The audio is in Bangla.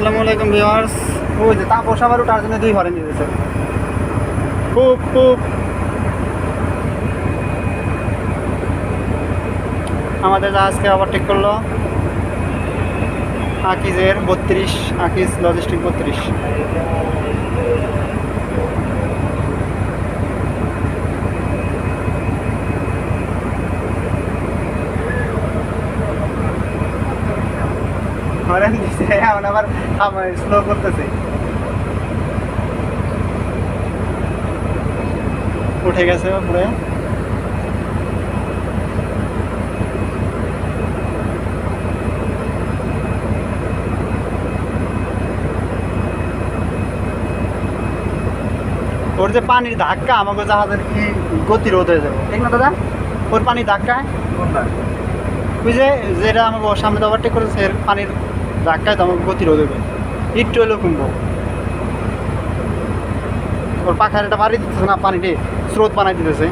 আসসালামু আলাইকুম ভিউয়ার্স। ওই যে তাপস আবার ওঠার জন্য 2 হরেন দিতেছে। খুব খুব আমাদের জাহাজকে ওভারটেক করলো আকিজের 32, আকিজ লজিস্টিক 32। হরেন দিচ্ছে এখন আবার স্লো করতেছে। উঠে গেছে উপরে। ওর যে পানির ধাক্কা আমাকে জাহাজের কি গতিরোধ হয়ে যাবে, ঠিক না দাদা? ওর পানির ধাক্কায় ওই যে যেটা আমাকে ওর সামনে ওভারটেক করেছে এর পানির ধাক্কায় তো আমাকে গতিরোধ হবে, একটু হলেও কমবো। ওর পাখার একটা বাড়ি দিতেছে না, পানিতে স্রোত বানাই দিতেছে।